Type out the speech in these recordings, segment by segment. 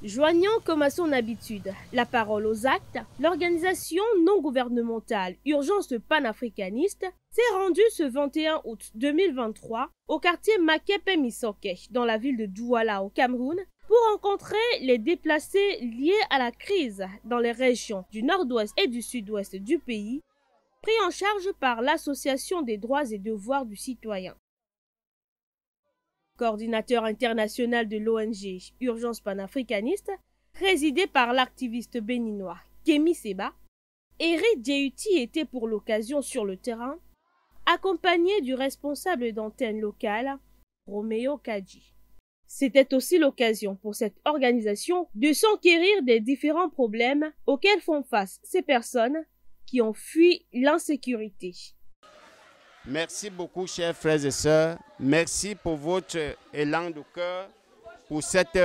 Joignant comme à son habitude la parole aux actes, l'organisation non gouvernementale Urgence panafricaniste s'est rendue ce 21 août 2023 au quartier Makepe Misoke dans la ville de Douala au Cameroun pour rencontrer les déplacés liés à la crise dans les régions du nord-ouest et du sud-ouest du pays, pris en charge par l'Association des droits et devoirs du citoyen. Coordinateur international de l'ONG Urgence panafricaniste, présidé par l'activiste béninois Kémy Séba, Eric Djeuti était pour l'occasion sur le terrain, accompagné du responsable d'antenne locale, Roméo Kadji. C'était aussi l'occasion pour cette organisation de s'enquérir des différents problèmes auxquels font face ces personnes qui ont fui l'insécurité. Merci beaucoup, chers frères et sœurs. Merci pour votre élan de cœur pour cette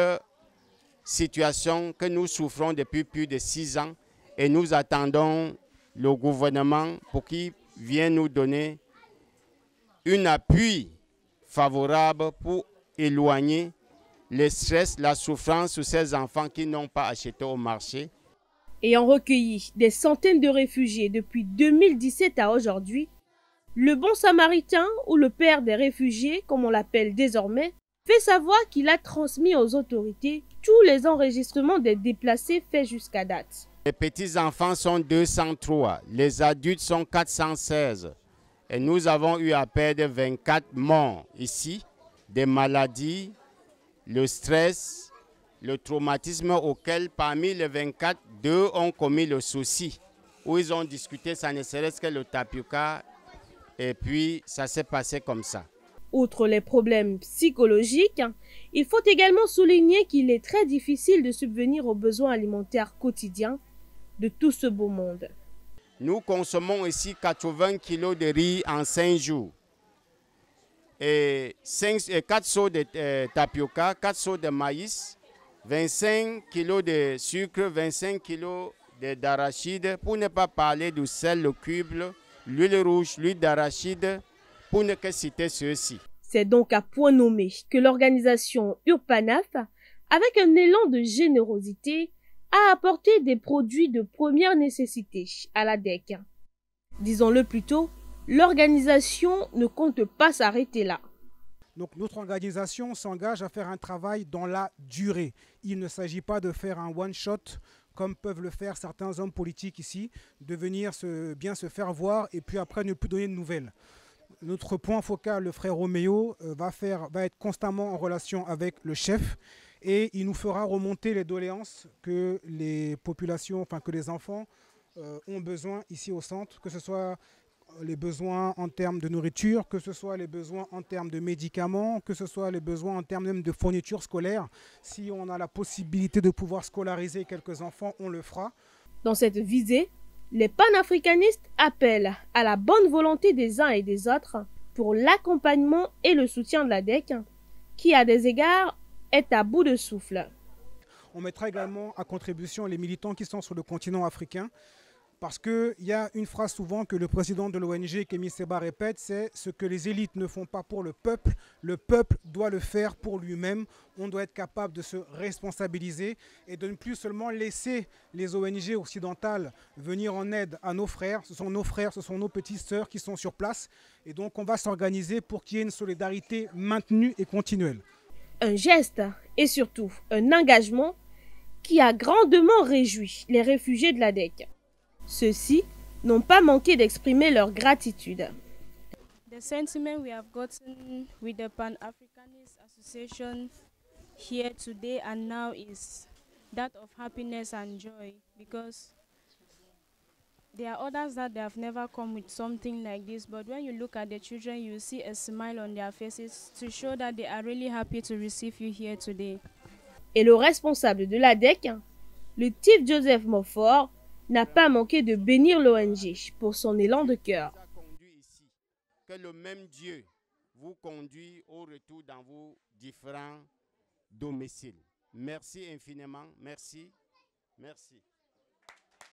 situation que nous souffrons depuis plus de 6 ans. Et nous attendons le gouvernement pour qu'il vienne nous donner un appui favorable pour éloigner le stress, la souffrance de ces enfants qui n'ont pas acheté au marché. Ayant recueilli des centaines de réfugiés depuis 2017 à aujourd'hui, le bon samaritain, ou le père des réfugiés, comme on l'appelle désormais, fait savoir qu'il a transmis aux autorités tous les enregistrements des déplacés faits jusqu'à date. Les petits-enfants sont 203, les adultes sont 416. Et nous avons eu à perdre 24 morts ici, des maladies, le stress, le traumatisme auquel parmi les 24, 2 ont commis le souci, où ils ont discuté, ça ne serait-ce que le tapioca. Et puis, ça s'est passé comme ça. Outre les problèmes psychologiques, il faut également souligner qu'il est très difficile de subvenir aux besoins alimentaires quotidiens de tout ce beau monde. Nous consommons ici 80 kg de riz en 5 jours. Et 4 seaux de tapioca, 4 seaux de maïs, 25 kg de sucre, 25 kg d'arachide, pour ne pas parler du sel, le cuivre, l'huile rouge, l'huile d'arachide, pour ne que citer ceux-ci. C'est donc à point nommé que l'organisation Urpanaf, avec un élan de générosité, a apporté des produits de première nécessité à la DEC. Disons-le plutôt, l'organisation ne compte pas s'arrêter là. Donc notre organisation s'engage à faire un travail dans la durée. Il ne s'agit pas de faire un one-shot comme peuvent le faire certains hommes politiques ici, de venir bien se faire voir et puis après ne plus donner de nouvelles. Notre point focal, le frère Roméo, va être constamment en relation avec le chef et il nous fera remonter les doléances que les populations, que les enfants ont besoin ici au centre, que ce soit les besoins en termes de nourriture, que ce soit les besoins en termes de médicaments, que ce soit les besoins en termes même de fournitures scolaires. Si on a la possibilité de pouvoir scolariser quelques enfants, on le fera. Dans cette visée, les panafricanistes appellent à la bonne volonté des uns et des autres pour l'accompagnement et le soutien de la DEC, qui à des égards est à bout de souffle. On mettra également à contribution les militants qui sont sur le continent africain, parce qu'il y a une phrase souvent que le président de l'ONG, Kémy Séba, répète, c'est « ce que les élites ne font pas pour le peuple doit le faire pour lui-même ». On doit être capable de se responsabiliser et de ne plus seulement laisser les ONG occidentales venir en aide à nos frères. Ce sont nos frères, ce sont nos petites sœurs qui sont sur place. Et donc on va s'organiser pour qu'il y ait une solidarité maintenue et continuelle. Un geste et surtout un engagement qui a grandement réjoui les réfugiés de la DEC. Ceux-ci n'ont pas manqué d'exprimer leur gratitude. The sentiment we have gotten with the Pan-Africanist Association here today and now is that of happiness and joy, because there are others that they have never come with something like this, but when you look at the children, you see a smile on their faces to show that they are really happy to receive you here today. Et le responsable de la DEC, le Chief Joseph Moffort, n'a pas manqué de bénir l'ONG pour son élan de cœur. Que le même Dieu vous conduit au retour dans vos différents domiciles. Merci infiniment. Merci. Merci.